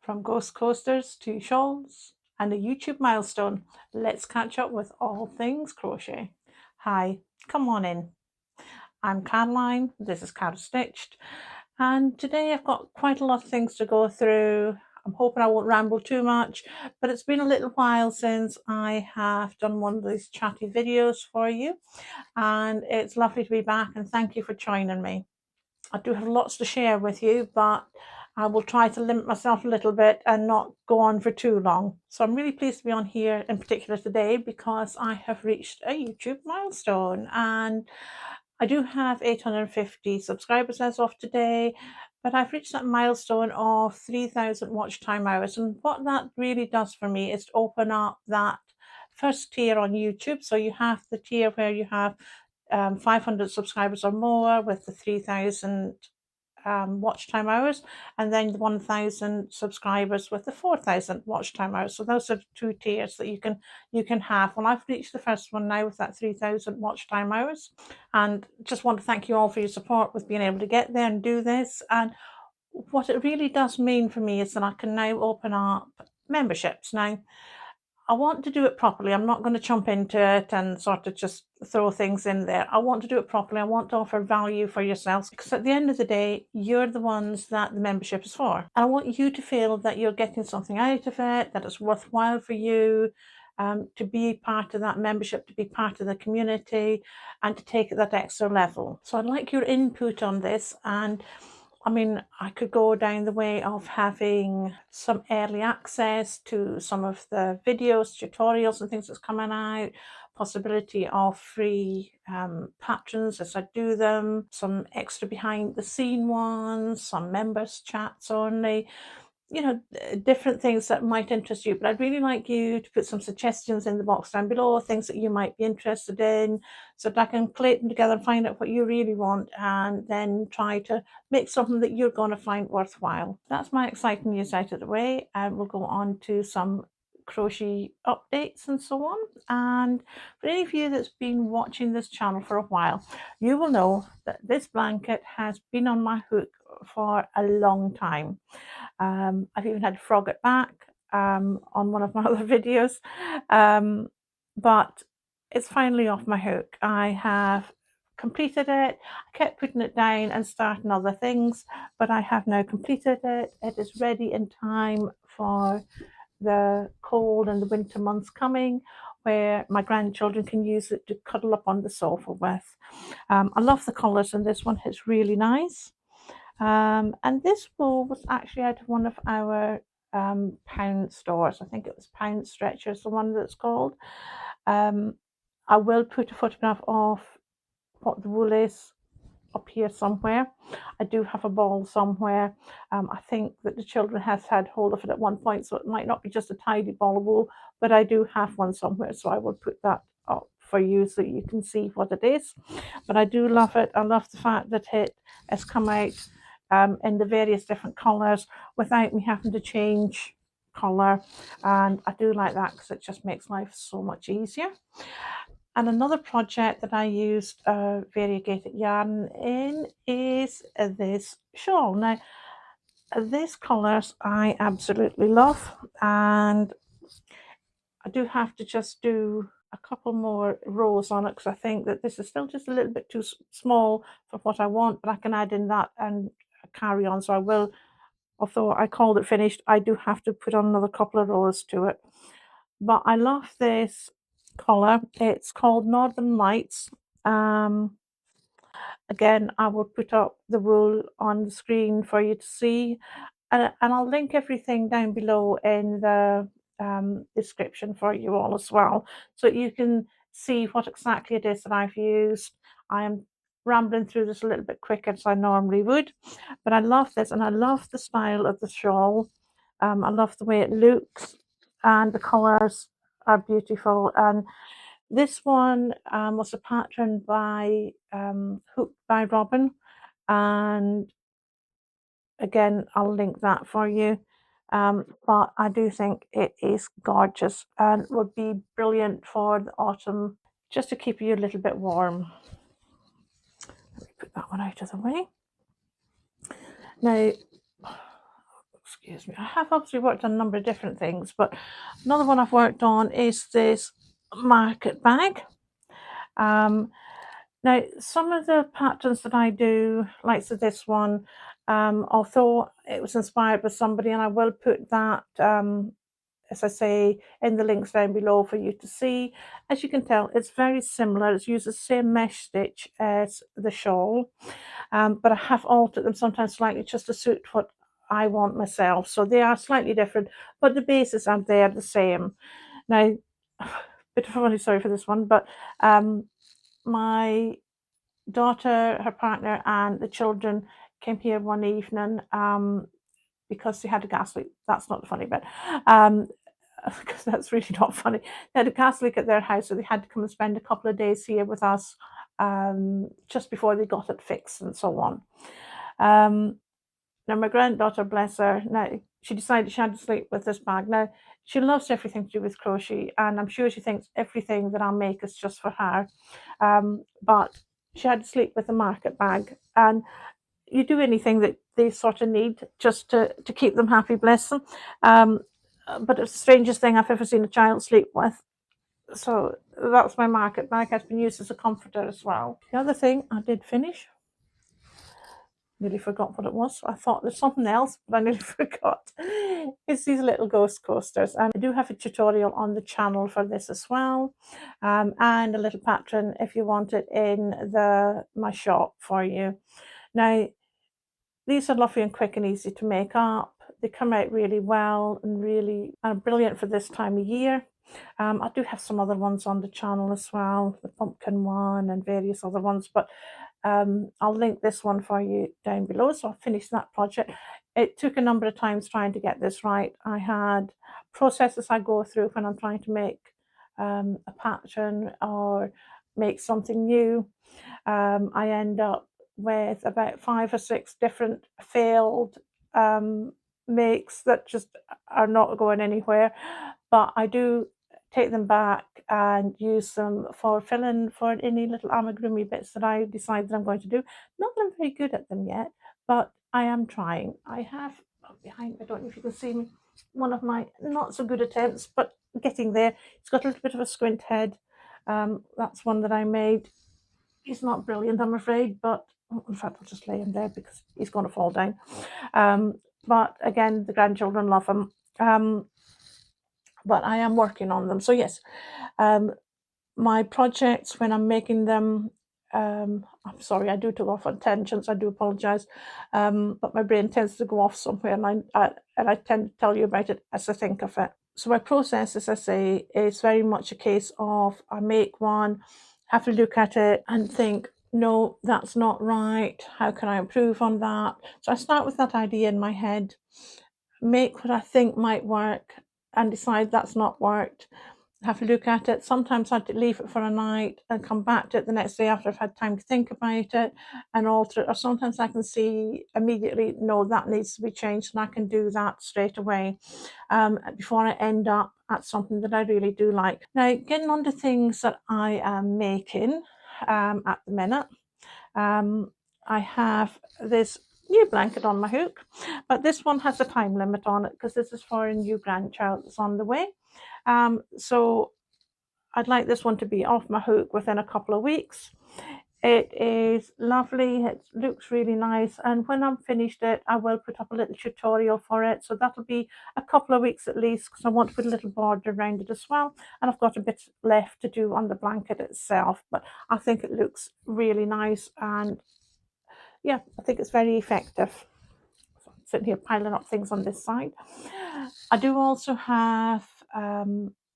From ghost coasters to shawls and a YouTube milestone, let's catch up with all things crochet. Hi, come on in. I'm Caroline, this is Caro-stitched, and today I've got quite a lot of things to go through. I'm hoping I won't ramble too much, but it's been a little while since I have done one of these chatty videos for you, and it's lovely to be back, and thank you for joining me. I do have lots to share with you, but I will try to limit myself a little bit and not go on for too long. So I'm really pleased to be on here in particular today because I have reached a YouTube milestone, and I do have 850 subscribers as of today, but I've reached that milestone of 3,000 watch time hours. And what that really does for me is to open up that first tier on YouTube. So you have the tier where you have 500 subscribers or more with the 3,000 watch time hours, and then the 1,000 subscribers with the 4,000 watch time hours. So those are two tiers that you can have. Well, I've reached the first one now with that 3,000 watch time hours, and just want to thank you all for your support with being able to get there and do this. And what it really does mean for me is that I can now open up memberships. Now, I want to do it properly. I'm not going to jump into it and sort of just throw things in there. I want to do it properly. I want to offer value for yourselves, because at the end of the day, you're the ones that the membership is for. And I want you to feel that you're getting something out of it, that it's worthwhile for you to be part of that membership, to be part of the community, and to take it that extra level. So I'd like your input on this. And I mean, I could go down the way of having some early access to some of the videos, tutorials and things that's coming out, possibility of free patrons as I do them, some extra behind the scene ones, some members chats only, you know, different things that might interest you. But I'd really like you to put some suggestions in the box down below, things that you might be interested in, so that I can collate them together and find out what you really want, and then try to make something that you're going to find worthwhile. That's my exciting news out of the way, and we'll go on to some crochet updates and so on. And for any of you that's been watching this channel for a while, you will know that this blanket has been on my hook for a long time. I've even had to frog it back on one of my other videos, but it's finally off my hook. I have completed it. I kept putting it down and starting other things, but I have now completed it. It is ready in time for the cold and the winter months coming, where my grandchildren can use it to cuddle up on the sofa with. I love the colours, and this one is really nice. And this wool was actually out of one of our pound stores. I think it was Pound Stretchers, the one that's called. I will put a photograph of what the wool is up here somewhere. I do have a ball somewhere. I think that the children have had hold of it at one point, so it might not be just a tidy ball of wool, but I do have one somewhere, so I will put that up for you so you can see what it is. But I do love it. I love the fact that it has come out in the various different colours without me having to change colour, and I do like that because it just makes life so much easier. And another project that I used variegated yarn in is this shawl. Now, these colours I absolutely love, and I do have to just do a couple more rows on it because I think that this is still just a little bit too small for what I want, but I can add in that and carry on. So I will, although I called it finished, I do have to put on another couple of rows to it. But I love this colour. It's called Northern Lights. Again, I will put up the wool on the screen for you to see, and I'll link everything down below in the description for you all as well, so you can see what exactly it is that I've used. I am rambling through this a little bit quicker as I normally would, but I love this, and I love the style of the shawl. I love the way it looks, and the colours are beautiful. And this one was a pattern by Hooked by Robin, and again I'll link that for you. But I do think it is gorgeous and would be brilliant for the autumn, just to keep you a little bit warm. Let me put that one out of the way. Now, excuse me, I have obviously worked on a number of different things, but another one I've worked on is this market bag. Now, some of the patterns that I do, like so this one, although it was inspired by somebody, and I will put that, as I say, in the links down below for you to see. As you can tell, it's very similar. It's used the same mesh stitch as the shawl, but I have altered them sometimes slightly just to suit what I want myself. So they are slightly different, but the bases are there the same. Now, bit of a funny story for this one, but my daughter, her partner, and the children came here one evening because they had a gas leak. That's not the funny bit, because that's really not funny. They had a gas leak at their house, so they had to come and spend a couple of days here with us just before they got it fixed and so on. Now, my granddaughter, bless her, now she decided she had to sleep with this bag. Now, she loves everything to do with crochet, and I'm sure she thinks everything that I make is just for her. But she had to sleep with a market bag, and you do anything that they sort of need just to keep them happy, bless them. But it's the strangest thing I've ever seen a child sleep with. So that's my market bag. Has been used as a comforter as well. The other thing I did finish, nearly forgot what it was. I thought there's something else, but I nearly forgot. It's these little ghost coasters, and I do have a tutorial on the channel for this as well, and a little pattern if you want it in my shop for you. Now, these are lovely and quick and easy to make up. They come out really well and really brilliant for this time of year. I do have some other ones on the channel as well, the pumpkin one and various other ones, but I'll link this one for you down below. So I'll finish that project. It took a number of times trying to get this right. I had processes I go through when I'm trying to make a pattern or make something new. I end up with about 5 or 6 different failed makes that just are not going anywhere, but I do take them back and use them for filling for any little amigurumi bits that I decide that I'm going to do. Not that I'm very good at them yet, but I am trying. I have behind, I don't know if you can see me, one of my not so good attempts, but getting there. It's got a little bit of a squint head. That's one that I made. He's not brilliant, I'm afraid, but in fact, I'll just lay him there because he's going to fall down. But again, the grandchildren love him. But I am working on them. So yes, my projects when I'm making them, I'm sorry, I do go off on tangents. I do apologise, but my brain tends to go off somewhere, and I tend to tell you about it as I think of it. So my process, as I say, is very much a case of I make one, have to look at it and think, no, that's not right. How can I improve on that? So I start with that idea in my head, make what I think might work, and decide that's not worked. Have to look at it. Sometimes I have to leave it for a night and come back to it the next day after I've had time to think about it and alter it. Or sometimes I can see immediately, no, that needs to be changed, and I can do that straight away before I end up at something that I really do like. Now, getting on to things that I am making at the minute. I have this new blanket on my hook, but this one has a time limit on it because this is for a new grandchild that's on the way. So I'd like this one to be off my hook within a couple of weeks. It is lovely, it looks really nice, and when I'm finished it, I will put up a little tutorial for it. So that'll be a couple of weeks at least, because I want to put a little border around it as well, and I've got a bit left to do on the blanket itself, but I think it looks really nice, and yeah, I think it's very effective. So I'm sitting here piling up things on this side. I do also have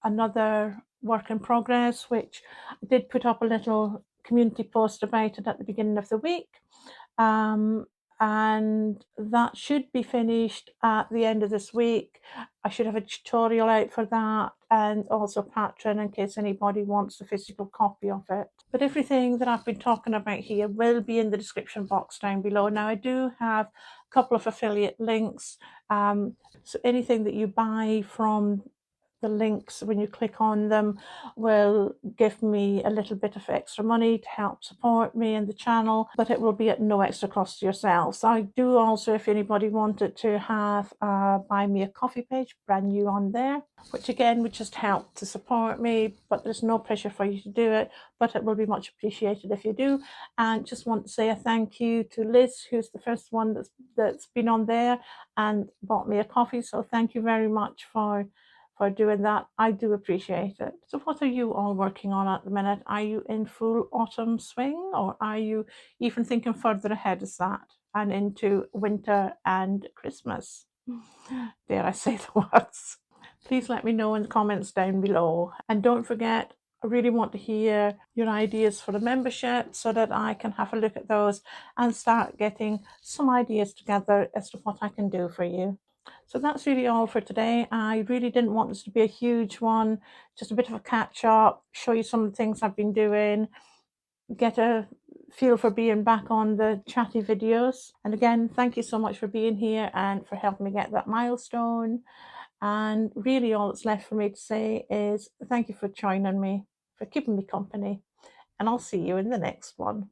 another work in progress, which I did put up a little community post about it at the beginning of the week. And that should be finished at the end of this week. I should have a tutorial out for that, and also pattern in case anybody wants a physical copy of it. But everything that I've been talking about here will be in the description box down below. Now, I do have a couple of affiliate links. So anything that you buy from the links when you click on them will give me a little bit of extra money to help support me and the channel, but it will be at no extra cost to yourselves. I do also, if anybody wanted to have a buy me a coffee page, brand new on there, which again would just help to support me, but there's no pressure for you to do it, but it will be much appreciated if you do. And just want to say a thank you to Liz, who's the first one that's been on there and bought me a coffee, so thank you very much for doing that. I do appreciate it. So what are you all working on at the minute? Are you in full autumn swing, or are you even thinking further ahead as that and into winter and Christmas? Dare I say the words? Please let me know in the comments down below. And don't forget, I really want to hear your ideas for the membership so that I can have a look at those and start getting some ideas together as to what I can do for you. So that's really all for today. I really didn't want this to be a huge one, just a bit of a catch up, show you some of the things I've been doing, get a feel for being back on the Chatty videos. And again, thank you so much for being here and for helping me get that milestone. And really all that's left for me to say is thank you for joining me, for keeping me company, and I'll see you in the next one.